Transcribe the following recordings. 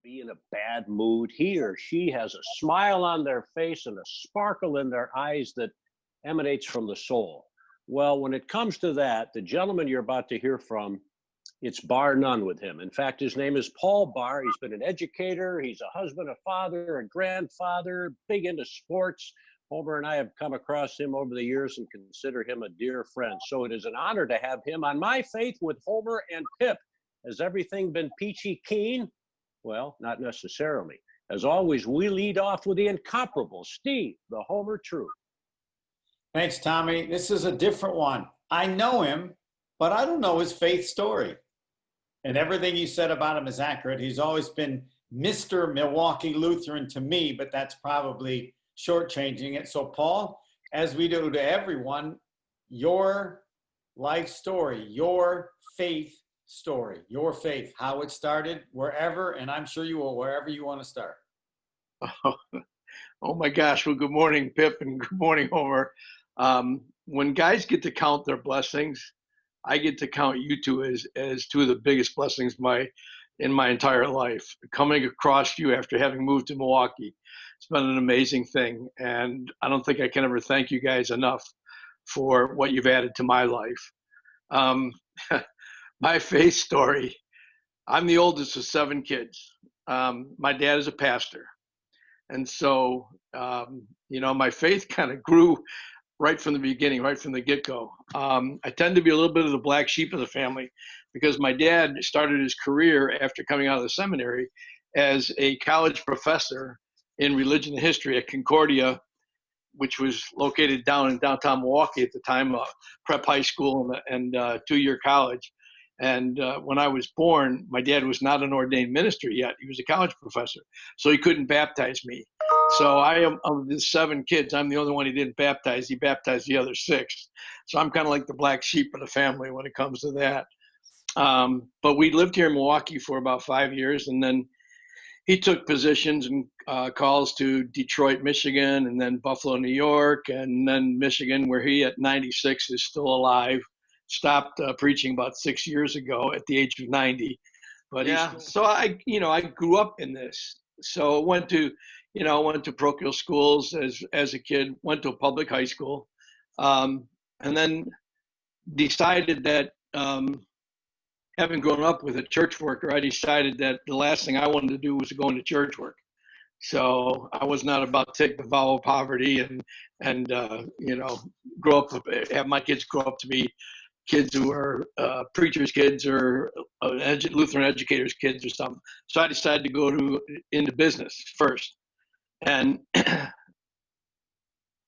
be in a bad mood, he or she has a smile on their face and a sparkle in their eyes that emanates from the soul. Well, when it comes to that, the gentleman you're about to hear from, it's bar none with him. In fact, his name is Paul Bahr. He's been an educator, he's a husband, a father, a grandfather, big into sports. Homer and I have come across him over the years and consider him a dear friend. So it is an honor to have him on My Faith with Homer and Pip. Has everything been peachy keen? Well, not necessarily. As always, we lead off with the incomparable Steve, the Homer True. Thanks, Tommy. This is a different one. I know him, but I don't know his faith story. And everything you said about him is accurate. He's always been Mr. Milwaukee Lutheran to me, but that's probably shortchanging it. So, Paul, as we do to everyone, your life story, your faith story, your faith, how it started, wherever, and I'm sure you will, wherever you want to start. Oh my gosh. Well, good morning, Pip, and good morning, Homer. When guys get to count their blessings, I get to count you two as two of the biggest blessings in my entire life. Coming across you after having moved to Milwaukee, it's been an amazing thing. And I don't think I can ever thank you guys enough for what you've added to my life. My faith story, I'm the oldest of 7 kids. My dad is a pastor. And so, my faith kind of grew right from the beginning, right from the get-go. I tend to be a little bit of the black sheep of the family because my dad started his career after coming out of the seminary as a college professor in religion and history at Concordia, which was located down in downtown Milwaukee at the time, prep high school and 2-year college. And when I was born, my dad was not an ordained minister yet. He was a college professor, so he couldn't baptize me. So I am, of the 7 kids, I'm the only one he didn't baptize. He baptized the other 6. So I'm kind of like the black sheep of the family when it comes to that. But we lived here in Milwaukee for about 5 years, and then he took positions and calls to Detroit, Michigan, and then Buffalo, New York, and then Michigan, where he at 96 is still alive. Stopped preaching about 6 years ago at the age of 90. But yeah, so I grew up in this. So went to parochial schools as a kid, went to a public high school, and then decided that having grown up with a church worker, I decided that the last thing I wanted to do was go into church work. So I was not about to take the vow of poverty and grow up, have my kids grow up to be kids who are preachers' kids or Lutheran educators' kids or something. So I decided to go into business first, and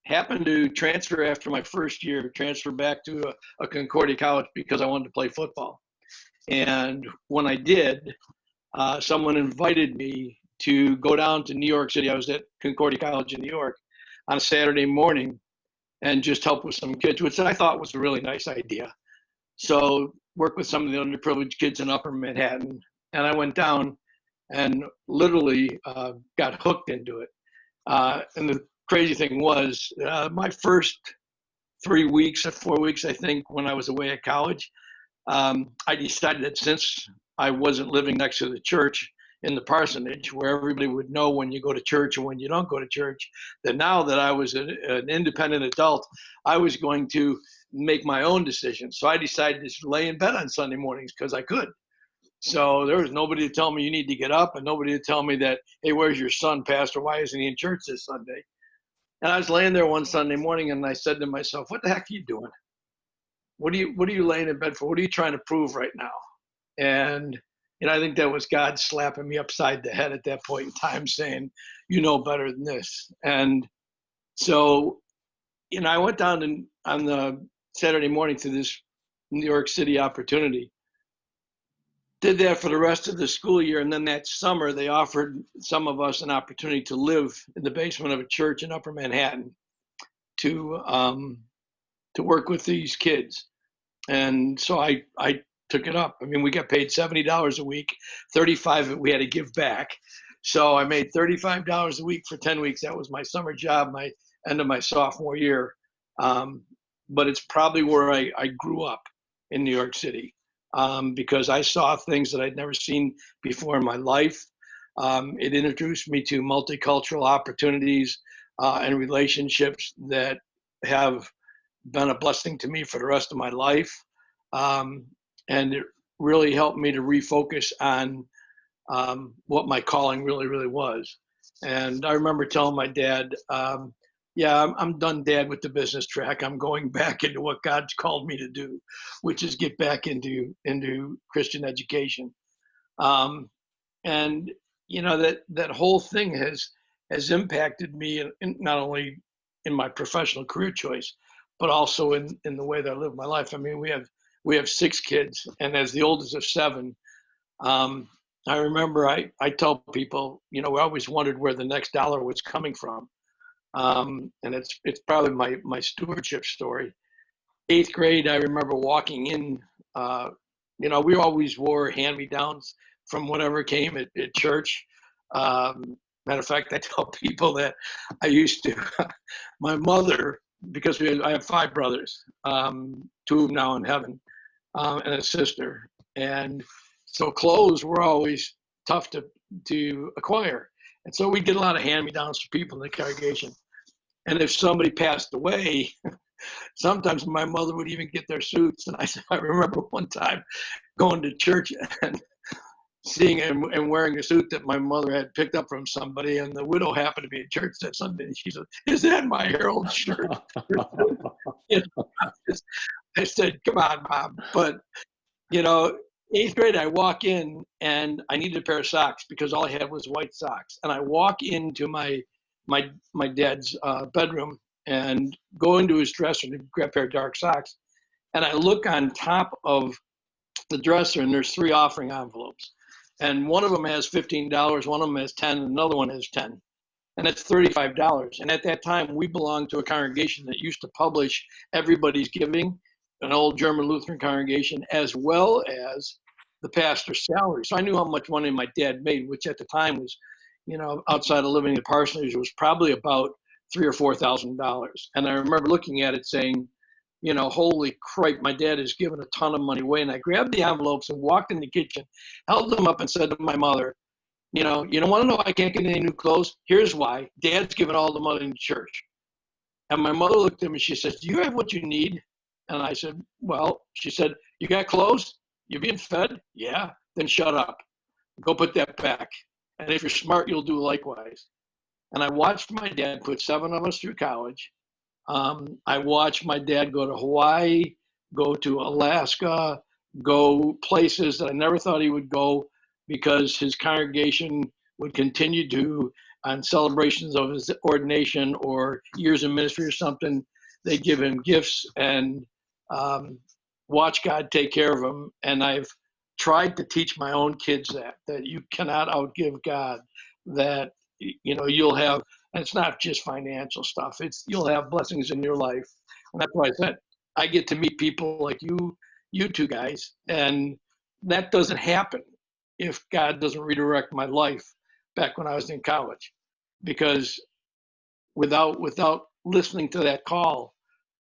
happened to transfer after my first year, transfer back to a Concordia college because I wanted to play football. And when I did, someone invited me to go down to New York City. I was at Concordia College in New York on a Saturday morning and just help with some kids, which I thought was a really nice idea. So worked with some of the underprivileged kids in Upper Manhattan, and I went down and literally got hooked into it. And the crazy thing was, my first 3 weeks or 4 weeks, I think, when I was away at college, I decided that since I wasn't living next to the church in the parsonage, where everybody would know when you go to church and when you don't go to church, that now that I was an independent adult, I was going to make my own decisions. So I decided to just lay in bed on Sunday mornings because I could. So there was nobody to tell me you need to get up, and nobody to tell me that, hey, where's your son, Pastor? Why isn't he in church this Sunday? And I was laying there one Sunday morning, and I said to myself, what the heck are you doing? What are you laying in bed for? What are you trying to prove right now? And I think that was God slapping me upside the head at that point in time, saying, you know better than this. And so, I went down on the Saturday morning to this New York City opportunity. Did that for the rest of the school year, and then that summer they offered some of us an opportunity to live in the basement of a church in Upper Manhattan to work with these kids. And so I took it up. I mean, we got paid $70 a week, $35 we had to give back. So I made $35 a week for 10 weeks. That was my summer job, my end of my sophomore year. But it's probably where I grew up in New York City, because I saw things that I'd never seen before in my life. It introduced me to multicultural opportunities and relationships that have been a blessing to me for the rest of my life. And it really helped me to refocus on what my calling really, really was. And I remember telling my dad, yeah, I'm done, Dad, with the business track. I'm going back into what God's called me to do, which is get back into Christian education. And that whole thing has impacted me in not only in my professional career choice, but also in the way that I live my life. I mean, we have 6 kids, and as the oldest of 7, I remember I tell people, we always wondered where the next dollar was coming from. And it's probably my stewardship story. 8th grade, I remember walking in, we always wore hand-me-downs from whatever came at church. Matter of fact, I tell people that I used to, my mother, because I have 5 brothers, 2 of them now in heaven, and a sister. And so clothes were always tough to acquire. And so we did a lot of hand-me-downs for people in the congregation. And if somebody passed away, sometimes my mother would even get their suits. And I remember one time going to church and seeing and wearing a suit that my mother had picked up from somebody. And the widow happened to be at church that Sunday. And she said, "Is that my Herald shirt?" I said, "Come on, Mom." But, 8th grade, I walk in and I needed a pair of socks because all I had was white socks. And I walk into my dad's bedroom and go into his dresser to grab a pair of dark socks. And I look on top of the dresser and there's 3 offering envelopes. And one of them has $15, one of them has 10, and another one has 10. And it's $35. And at that time, we belonged to a congregation that used to publish everybody's giving, an old German Lutheran congregation, as well as the pastor's salary. So I knew how much money my dad made, which at the time was, outside of living in the parsonage, was probably about $3,000 or $4,000. And I remember looking at it saying, holy crap, my dad has given a ton of money away. And I grabbed the envelopes and walked in the kitchen, held them up and said to my mother, you don't want to know I can't get any new clothes? Here's why. Dad's given all the money in church. And my mother looked at me, she says, "Do you have what you need?" And I said, "Well," she said, "You got clothes? You being fed?" "Yeah." "Then shut up. Go put that back. And if you're smart, you'll do likewise." And I watched my dad put 7 of us through college. I watched my dad go to Hawaii, go to Alaska, go places that I never thought he would go because his congregation would continue to, on celebrations of his ordination or years in ministry or something, they give him gifts and watch God take care of him. And I've tried to teach my own kids that you cannot outgive God, that you'll have, and it's not just financial stuff, you'll have blessings in your life. And that's why I said I get to meet people like you 2 guys, and that doesn't happen if God doesn't redirect my life back when I was in college, because without listening to that call,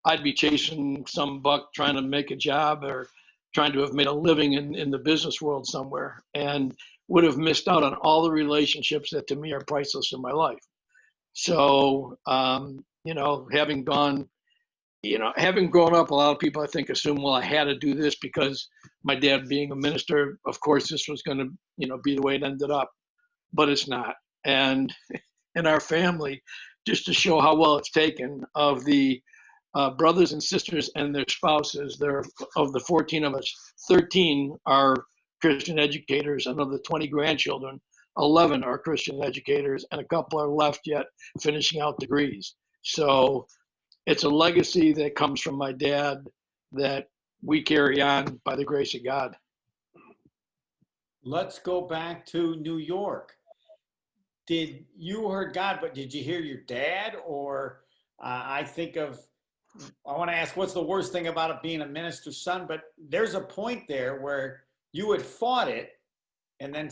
I'd be chasing some buck trying to make a job or trying to have made a living in the business world somewhere, and would have missed out on all the relationships that to me are priceless in my life. So, having grown up, a lot of people I think assume, well, I had to do this because my dad being a minister, of course, this was going to, be the way it ended up, but it's not. And in our family, just to show how well it's taken, of the brothers and sisters and their spouses, of the 14 of us, 13 are Christian educators, and of the 20 grandchildren, 11 are Christian educators, and a couple are left yet finishing out degrees. So it's a legacy that comes from my dad that we carry on by the grace of God. Let's go back to New York. You heard God, but did you hear your dad? Or I want to ask, what's the worst thing about it being a minister's son? But there's a point there where you had fought it, and then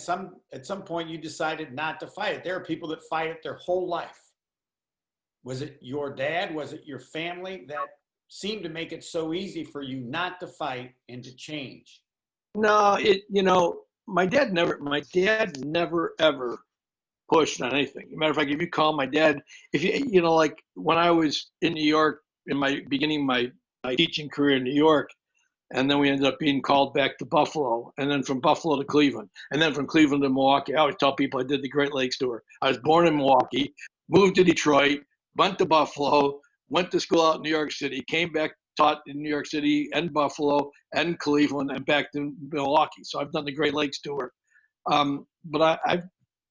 at some point you decided not to fight it. There are people that fight it their whole life. Was it your dad? Was it your family that seemed to make it so easy for you not to fight and to change? No, my dad never ever pushed on anything. Matter of fact, if you call my dad, if you know, like when I was in New York in my beginning my teaching career in New York, and then we ended up being called back to Buffalo, and then from Buffalo to Cleveland, and then from Cleveland to Milwaukee. I always tell people I did the Great Lakes tour. I was born in Milwaukee, moved to Detroit, went to Buffalo, went to school out in New York City, came back, taught in New York City and Buffalo and Cleveland, and back to Milwaukee. So I've done the Great Lakes tour. But I've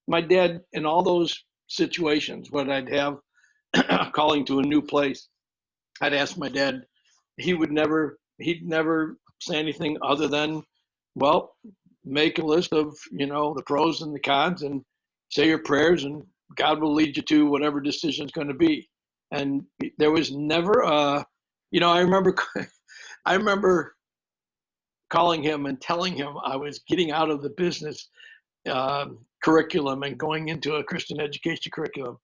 my dad in all those situations when I'd have calling to a new place, I'd ask my dad. He'd never say anything other than, well, make a list of the pros and the cons and say your prayers, and God will lead you to whatever decision is going to be. And there was never I remember I remember calling him and telling him I was getting out of the business curriculum and going into a Christian education curriculum,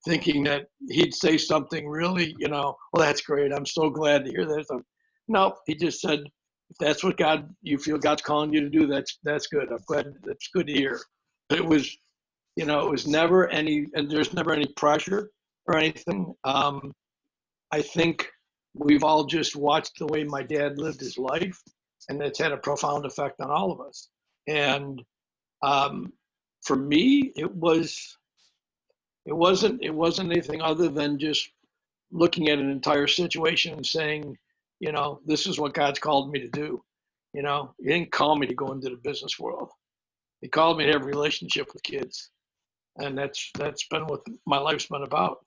thinking that he'd say something really, well, that's great. I'm so glad to hear that. No, he just said, if that's what you feel God's calling you to do, that's good. I'm glad. That's good to hear. It was, it was never any, and there's never any pressure or anything. I think we've all just watched the way my dad lived his life, and it's had a profound effect on all of us. And for me, it wasn't anything other than just looking at an entire situation and saying, this is what God's called me to do. He didn't call me to go into the business world. He called me to have a relationship with kids, and that's been what my life's been about.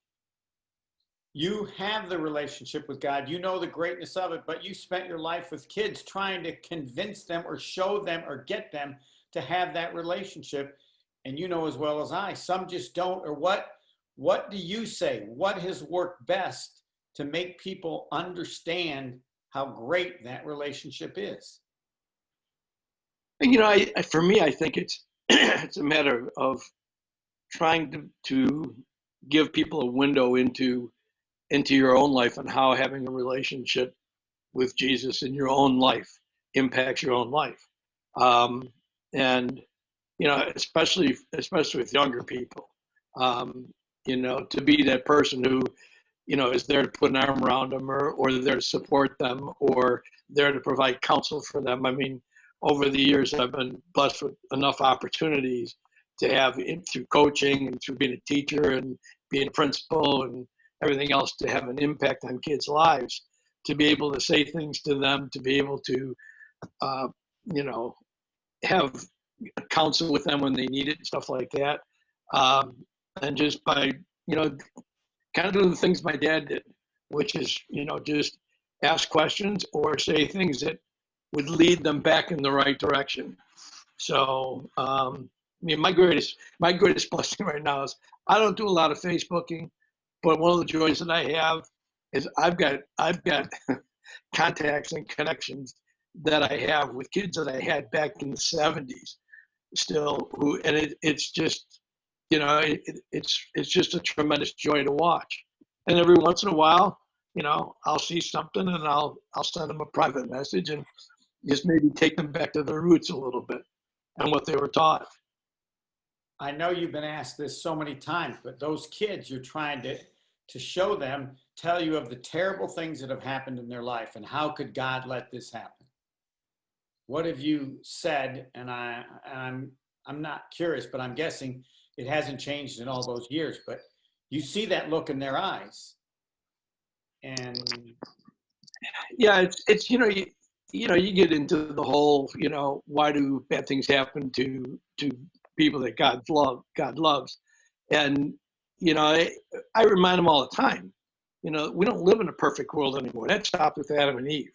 You have the relationship with God. You know the greatness of it, but you spent your life with kids trying to convince them or show them or get them to have that relationship. And you know as well as I, some just don't. Or what do you say? What has worked best to make people understand how great that relationship is? For me, I think it's it's a matter of trying to give people a window into your own life and how having a relationship with Jesus in your own life impacts your own life. And especially with younger people, to be that person who, is there to put an arm around them, or there to support them, or there to provide counsel for them. I mean, over the years, I've been blessed with enough opportunities to have, through coaching and through being a teacher and being a principal and everything else, to have an impact on kids' lives, to be able to say things to them, to be able to, have counsel with them when they need it, and stuff like that. And just by, kind of doing the things my dad did, which is, just ask questions or say things that would lead them back in the right direction. So, my greatest blessing right now is I don't do a lot of Facebooking, but one of the joys that I have is I've got contacts and connections that I have with kids that I had back in the 70s still, it's just, it's just a tremendous joy to watch. And every once in a while, I'll see something and I'll send them a private message and just maybe take them back to their roots a little bit and what they were taught. I know you've been asked this so many times, but those kids you're trying to show them, tell you of the terrible things that have happened in their life and how could God let this happen? What have you said? And I'm not curious, but I'm guessing it hasn't changed in all those years, but you see that look in their eyes. And yeah, it's you get into the whole, why do bad things happen to people that God loves. And, I remind them all the time, we don't live in a perfect world anymore. That stopped with Adam and Eve.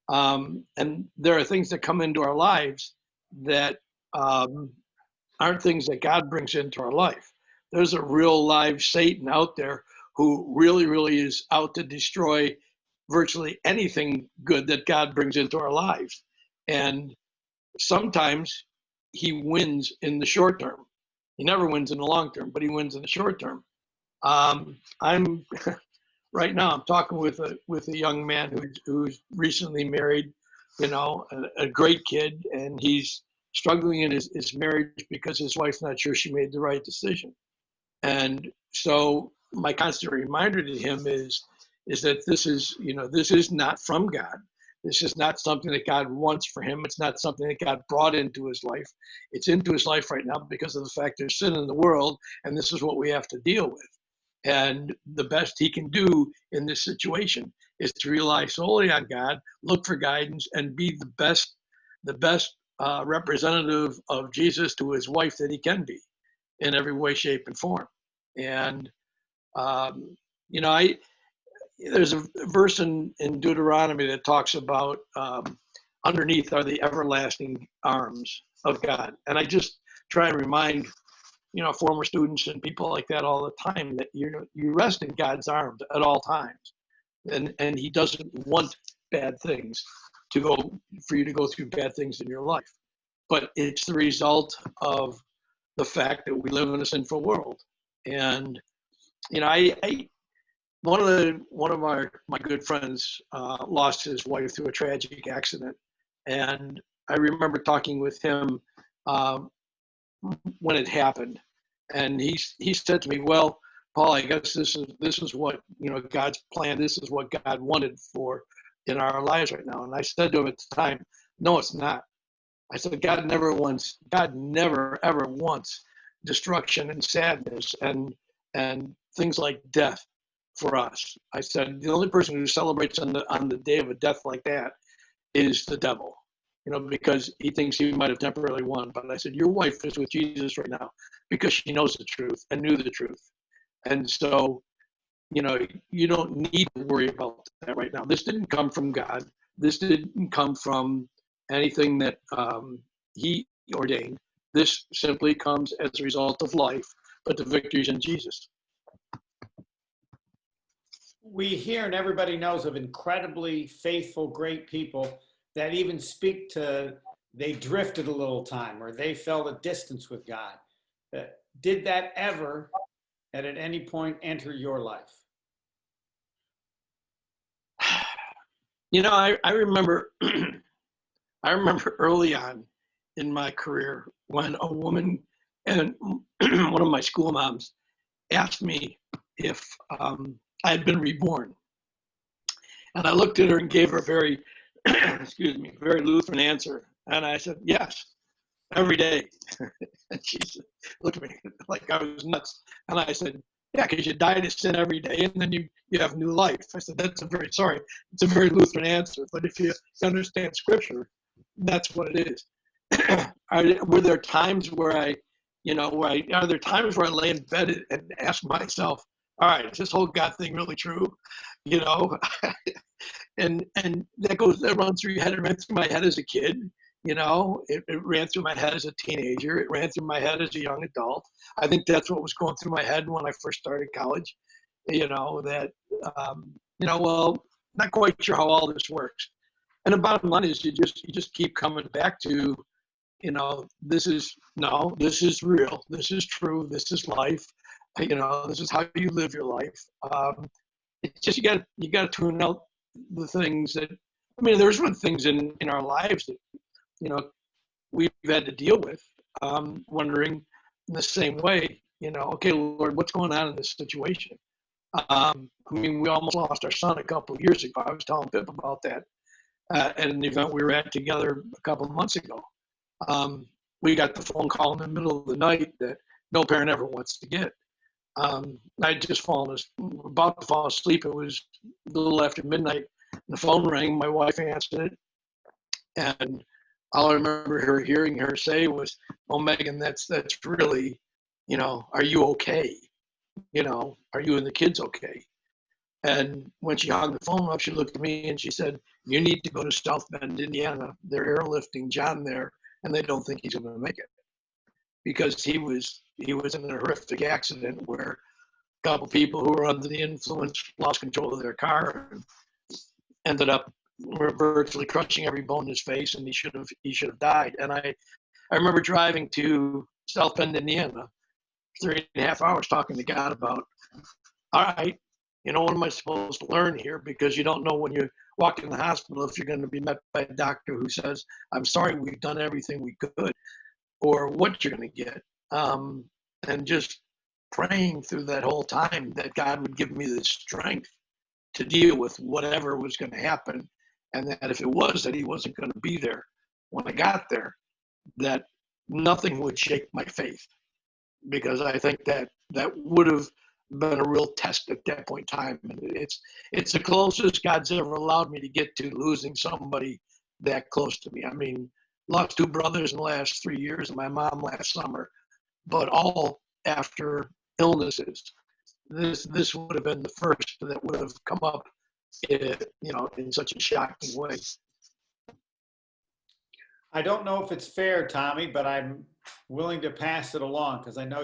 And there are things that come into our lives that aren't things that God brings into our life. There's a real live Satan out there who really, really is out to destroy virtually anything good that God brings into our lives. And sometimes he wins in the short term. He never wins in the long term, but he wins in the short term. I'm right now, I'm talking with a young man who's recently married, a great kid, and he's struggling in his marriage because his wife's not sure she made the right decision. And so my constant reminder to him is that this is not from God. This is not something that God wants for him. It's not something that God brought into his life. It's into his life right now because of the fact there's sin in the world, and this is what we have to deal with. And the best he can do in this situation is to rely solely on God, look for guidance, and be the best representative of Jesus to his wife that he can be in every way, shape, and form. And there's a verse in Deuteronomy that talks about underneath are the everlasting arms of God. And I just try and remind former students and people like that all the time that you rest in God's arms at all times, and He doesn't want bad things for you to go through bad things in your life, but it's the result of the fact that we live in a sinful world. And one of my good friends lost his wife through a tragic accident, and I remember talking with him when it happened, and he said to me, "Well, Paul, I guess this is what God's plan. This is what God wanted for in our lives right now." And I said to him at the time, "No, it's not." I said, God never ever wants destruction and sadness and things like death for us. I said, the only person who celebrates on the day of a death like that is the devil, because he thinks he might have temporarily won. But I said, your wife is with Jesus right now because she knows the truth and knew the truth. And so, you don't need to worry about that right now. This didn't come from God. This didn't come from anything that he ordained. This simply comes as a result of life, but the victory is in Jesus. We hear and everybody knows of incredibly faithful, great people that even speak to, they drifted a little time or they felt a distance with God. Did that ever, at any point, enter your life? I remember I remember early on in my career when a woman and one of my school moms asked me if I had been reborn. And I looked at her and gave her a very, very Lutheran answer. And I said, yes, every day. And she looked at me like I was nuts. And I said, yeah, because you die to sin every day and then you have new life. I said, it's a very Lutheran answer. But if you understand scripture, that's what it is. Were there times where are there times where I lay in bed and ask myself, all right, is this whole God thing really true? And that runs through your head. It ran through my head as a kid. It ran through my head as a teenager. It ran through my head as a young adult. I think that's what was going through my head when I first started college. Not quite sure how all this works. And the bottom line is you just keep coming back to, this is real. This is true. This is life. This is how you live your life. It's just, you got to tune out the things that, there's been things in our lives that, we've had to deal with, wondering in the same way, okay, Lord, what's going on in this situation? We almost lost our son a couple of years ago. I was telling Pip about that at an event we were at together a couple of months ago. We got the phone call in the middle of the night that no parent ever wants to get. I'd just about to fall asleep. It was a little after midnight. The phone rang. My wife answered it. And all I remember hearing her say was, "Oh, Megan, that's really, are you okay? Are you and the kids okay?" And when she hung the phone up, she looked at me and she said, "You need to go to South Bend, Indiana. They're airlifting John there, and they don't think he's going to make it because he was in a horrific accident where a couple people who were under the influence lost control of their car and ended up virtually crushing every bone in his face, and he should have died." And I remember driving to South Bend, Indiana, 3.5 hours talking to God about, all right, what am I supposed to learn here? Because you don't know when you walk in the hospital if you're going to be met by a doctor who says, I'm sorry, we've done everything we could, or what you're going to get. And just praying through that whole time that God would give me the strength to deal with whatever was going to happen. And that if it was that he wasn't going to be there when I got there, that nothing would shake my faith. Because I think that that would have been a real test at that point in time. And it's the closest God's ever allowed me to get to losing somebody that close to me. I mean, lost two brothers in the last 3 years and my mom last summer, but all after illnesses. This would have been the first that would have come up, in such a shocking way. I don't know if it's fair, Tommy, but I'm willing to pass it along because I know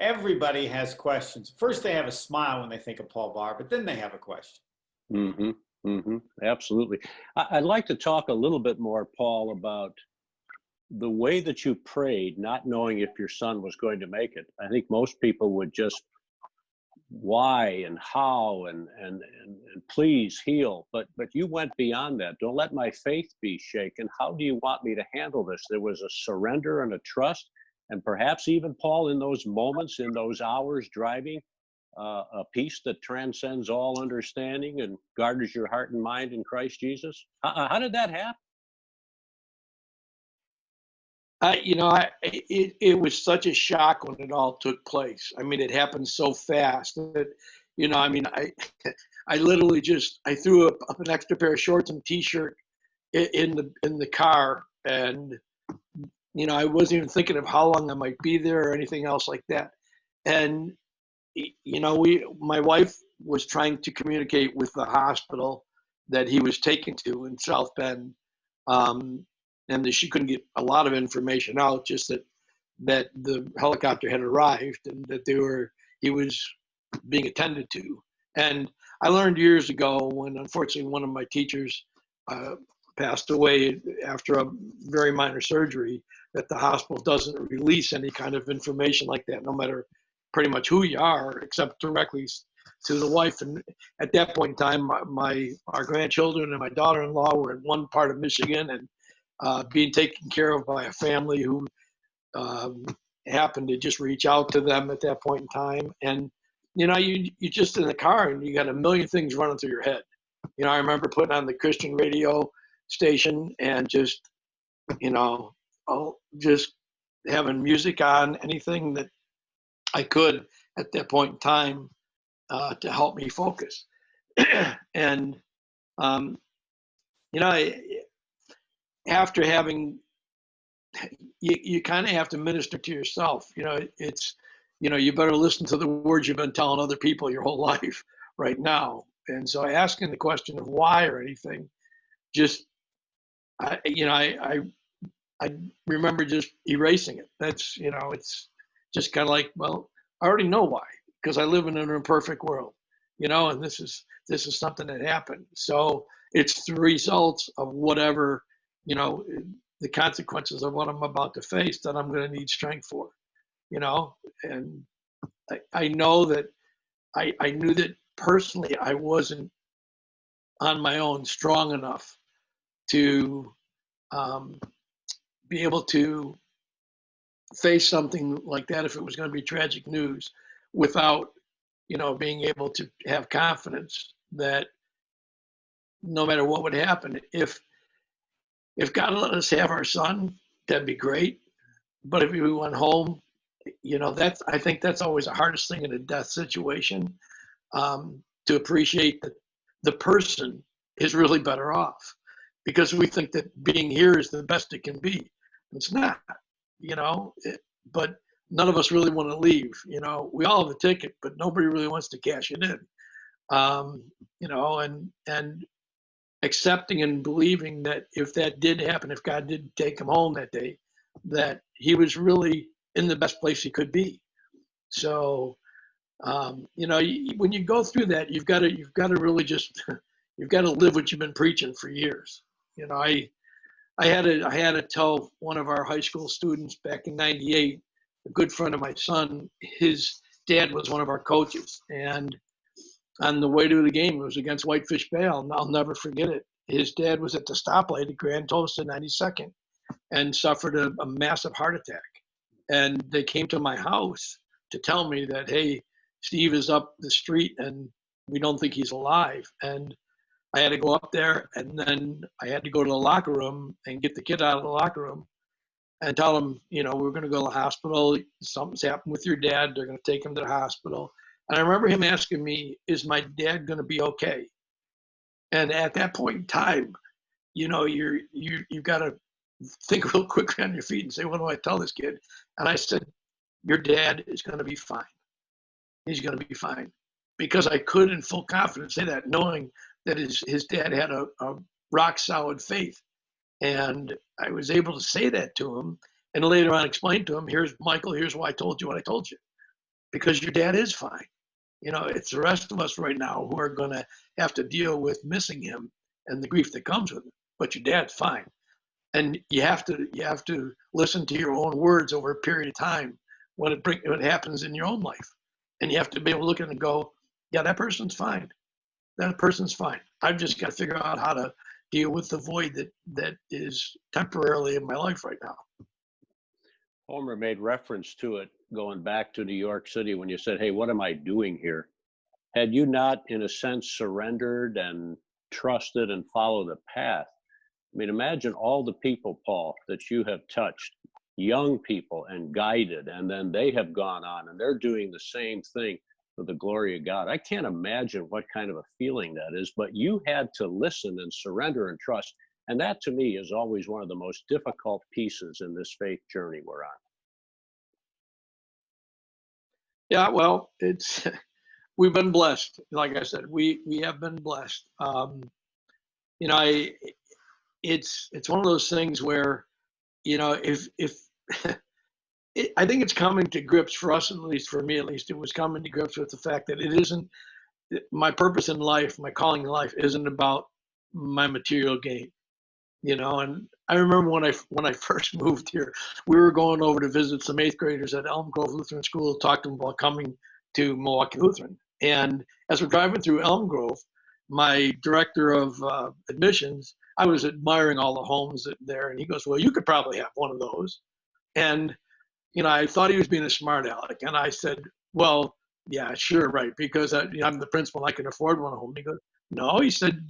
everybody has questions. First, they have a smile when they think of Paul Bahr, but then they have a question. Mm-hmm. Mm-hmm. Absolutely. I'd like to talk a little bit more, Paul, about the way that you prayed, not knowing if your son was going to make it. I think most people would just why and how and please heal, but you went beyond that. Don't let my faith be shaken. How do you want me to handle this? There was a surrender and a trust, and perhaps even, Paul, in those moments, in those hours driving, a peace that transcends all understanding and guards your heart and mind in Christ Jesus. How did that happen? It was such a shock when it all took place. I mean, it happened so fast that, I literally I threw up an extra pair of shorts and t-shirt in the car, and I wasn't even thinking of how long I might be there or anything else like that. And my wife was trying to communicate with the hospital that he was taken to in South Bend. And that she couldn't get a lot of information out, just that the helicopter had arrived and that he was being attended to. And I learned years ago when, unfortunately, one of my teachers passed away after a very minor surgery, that the hospital doesn't release any kind of information like that, no matter pretty much who you are, except directly to the wife. And at that point in time, our grandchildren and my daughter-in-law were in one part of Michigan, and being taken care of by a family who happened to just reach out to them at that point in time. And, you just in the car and you got a million things running through your head. I remember putting on the Christian radio station and just having music on, anything that I could at that point in time to help me focus. And, after having, you kind of have to minister to yourself. It's, you better listen to the words you've been telling other people your whole life right now. And so asking the question of why or anything, just, I remember just erasing it. That's, it's just kind of like, well, I already know why, because I live in an imperfect world, and this is something that happened. So it's the results of whatever, the consequences of what I'm about to face that I'm going to need strength for, and I know that I knew that personally I wasn't on my own strong enough to be able to face something like that if it was going to be tragic news without, being able to have confidence that no matter what would happen, if God let us have our son, that'd be great. But if we went home, I think that's always the hardest thing in a death situation, to appreciate that the person is really better off, because we think that being here is the best it can be. It's not, but none of us really want to leave. We all have a ticket, but nobody really wants to cash it in. And accepting and believing that if that did happen, if God did take him home that day, that he was really in the best place he could be. So, when you go through that, you've got to really just, you've got to live what you've been preaching for years. I had to tell one of our high school students back in '98, a good friend of my son, his dad was one of our coaches, and on the way to the game. It was against Whitefish Bay. I'll never forget it. His dad was at the stoplight at Grand Toast in 92nd and suffered a massive heart attack. And they came to my house to tell me that, hey, Steve is up the street and we don't think he's alive. And I had to go up there, and then I had to go to the locker room and get the kid out of the locker room and tell him, we're going to go to the hospital. Something's happened with your dad. They're going to take him to the hospital. And I remember him asking me, is my dad going to be okay? And at that point in time, you've got to think real quickly on your feet and say, what do I tell this kid? And I said, your dad is going to be fine. He's going to be fine. Because I could in full confidence say that, knowing that his dad had a rock solid faith. And I was able to say that to him, and later on explain to him, here's Michael, here's why I told you what I told you. Because your dad is fine. It's the rest of us right now who are going to have to deal with missing him and the grief that comes with it. But your dad's fine. And you have to listen to your own words over a period of time when it happens in your own life. And you have to be able to look at it and go, yeah, that person's fine. That person's fine. I've just got to figure out how to deal with the void that is temporarily in my life right now. Homer made reference to it going back to New York City when you said, hey, what am I doing here? Had you not, in a sense, surrendered and trusted and followed the path? I mean, imagine all the people, Paul, that you have touched, young people, and guided, and then they have gone on and they're doing the same thing for the glory of God. I can't imagine what kind of a feeling that is, but you had to listen and surrender and trust. And that, to me, is always one of the most difficult pieces in this faith journey we're on. Yeah, well, we've been blessed. Like I said, we have been blessed. It's one of those things where, if I think it's coming to grips for us, at least for me, it was coming to grips with the fact that it isn't my purpose in life, my calling in life isn't about my material gain. And I remember when I first moved here, we were going over to visit some 8th graders at Elm Grove Lutheran School, talk to them about coming to Milwaukee Lutheran. And as we're driving through Elm Grove, my director of admissions, I was admiring all the homes there, and he goes, well, you could probably have one of those. And, I thought he was being a smart aleck. And I said, well, yeah, sure, right, because I'm the principal, I can afford one home. He goes, no, he said,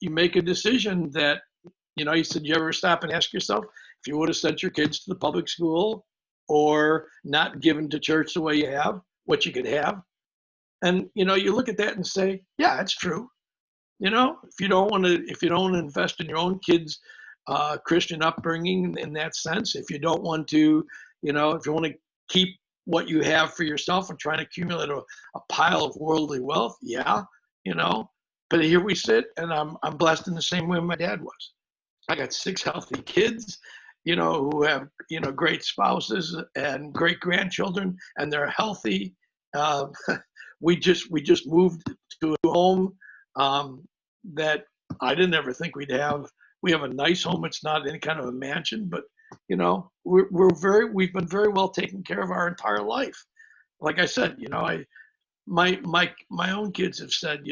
you make a decision that, he said, you ever stop and ask yourself if you would have sent your kids to the public school or not given to church the way you have, what you could have? And, you look at that and say, yeah, that's true. If you don't want to invest in your own kids' Christian upbringing in that sense, if you don't want to, if you want to keep what you have for yourself and try to accumulate a pile of worldly wealth, yeah, but here we sit, and I'm blessed in the same way my dad was. I got 6 healthy kids, who have, great spouses and great grandchildren, and they're healthy. We just moved to a home that I didn't ever think we'd have. We have a nice home. It's not any kind of a mansion, but we've been very well taken care of our entire life. Like I said, my own kids have said,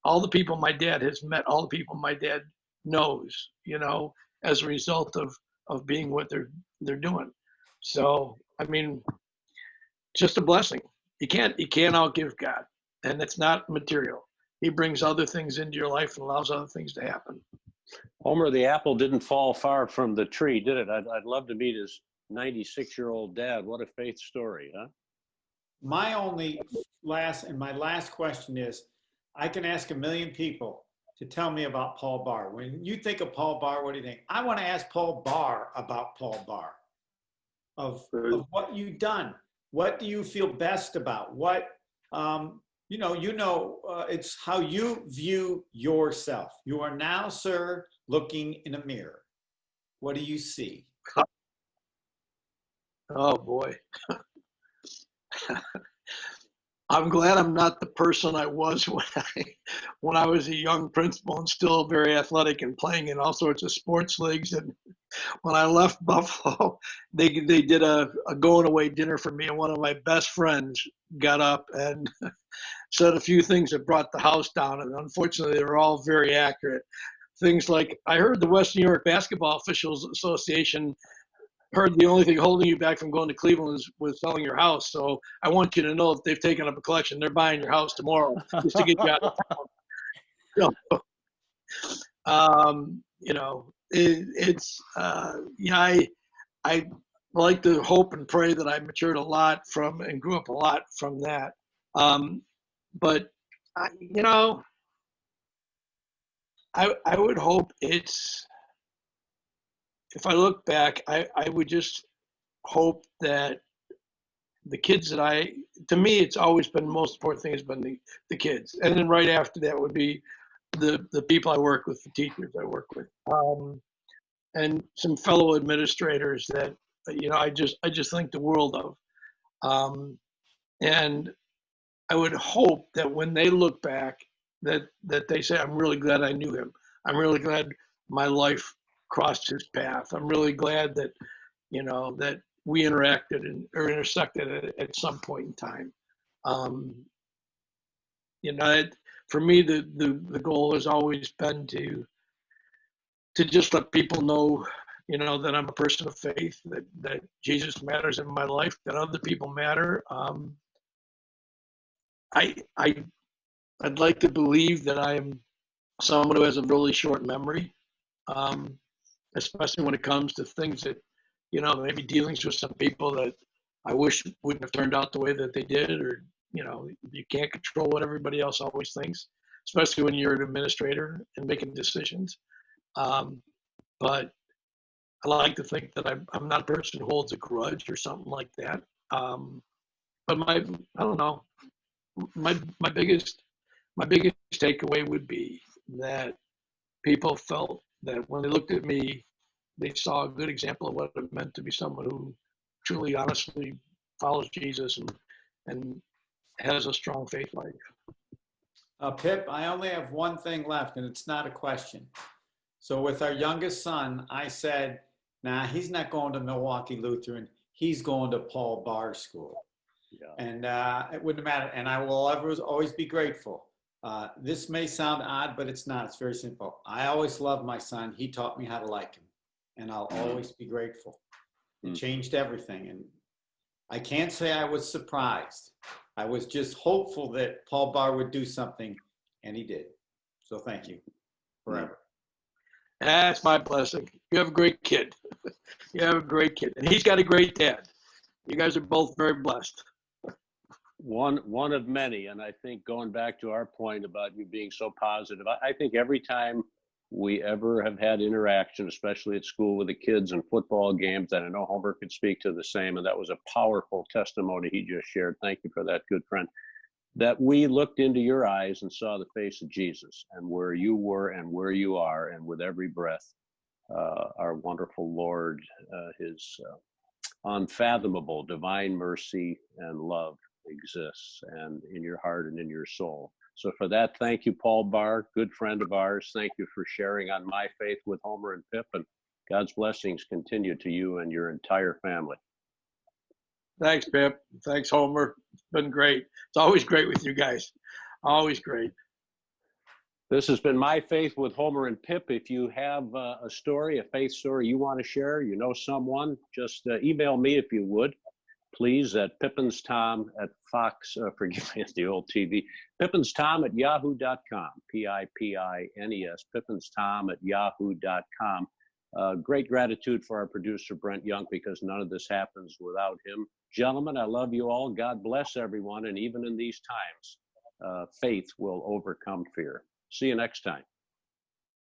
all the people my dad has met, all the people my dad knows, as a result of being what they're doing. So, I mean, just a blessing. You can't outgive God, and it's not material. He brings other things into your life and allows other things to happen. Homer, the apple didn't fall far from the tree, did it? I'd love to meet his 96-year-old dad. What a faith story, huh? My last question is, I can ask 1 million people to tell me about Paul Bahr. When you think of Paul Bahr, what do you think? I want to ask Paul Bahr about Paul Bahr, of what you've done. What do you feel best about? What, it's how you view yourself. You are now, sir, looking in a mirror. What do you see? Oh, boy. I'm glad I'm not the person I was when I was a young principal and still very athletic and playing in all sorts of sports leagues and when I left Buffalo, they did a going away dinner for me, and one of my best friends got up and said a few things that brought the house down, and unfortunately, they were all very accurate. Things like, I heard the West New York Basketball Officials Association heard the only thing holding you back from going to Cleveland was selling your house. So I want you to know that they've taken up a collection. They're buying your house tomorrow just to get you out of town. So, I like to hope and pray that I matured a lot from and grew up a lot from that. But I, you know, I would hope it's, if I look back, I would just hope that the kids that to me, it's always been the most important thing has been the kids. And then right after that would be the people I work with, the teachers I work with, and some fellow administrators that, I just think the world of. And I would hope that when they look back, that they say, I'm really glad I knew him. I'm really glad my life crossed his path. I'm really glad that, that we interacted or intersected at some point in time. For me, the goal has always been to just let people know, that I'm a person of faith, that Jesus matters in my life, that other people matter. I'd like to believe that I'm someone who has a really short memory, especially when it comes to things that, maybe dealings with some people that I wish wouldn't have turned out the way that they did, or, you can't control what everybody else always thinks, especially when you're an administrator and making decisions. But I like to think that I'm not a person who holds a grudge or something like that. But I don't know, my biggest takeaway would be that people felt that when they looked at me, they saw a good example of what it meant to be someone who truly, honestly follows Jesus and has a strong faith life. Pip, I only have one thing left, and it's not a question. So with our youngest son, I said, nah, he's not going to Milwaukee Lutheran. He's going to Paul Bahr School. Yeah. And it wouldn't matter. And I will always be grateful. This may sound odd, but it's not. It's very simple. I always loved my son. He taught me how to like him. And I'll always be grateful. It changed everything. And I can't say I was surprised. I was just hopeful that Paul Bahr would do something, and he did. So thank you forever. That's my blessing. You have a great kid. You have a great kid. And he's got a great dad. You guys are both very blessed. One of many. And I think going back to our point about you being so positive, I think every time we ever have had interaction, especially at school with the kids and football games, and I know Homer could speak to the same, and that was a powerful testimony he just shared. Thank you for that, good friend. That we looked into your eyes and saw the face of Jesus and where you were and where you are, and with every breath, our wonderful Lord, his unfathomable divine mercy and love exists, and in your heart and in your soul. So for that, thank you, Paul Bahr, good friend of ours. Thank you for sharing on My Faith with Homer and Pip, and God's blessings continue to you and your entire family. Thanks, Pip. Thanks, Homer. It's been great. It's always great with you guys. Always great. This has been My Faith with Homer and Pip. If you have a story, a faith story you want to share, you know someone, just email me if you would, please, at pippinstom@fox, forgive me, it's the old TV, pippinstom@yahoo.com, Pipines, pippinstom@yahoo.com. Great gratitude for our producer, Brent Young, because none of this happens without him. Gentlemen, I love you all. God bless everyone. And even in these times, faith will overcome fear. See you next time.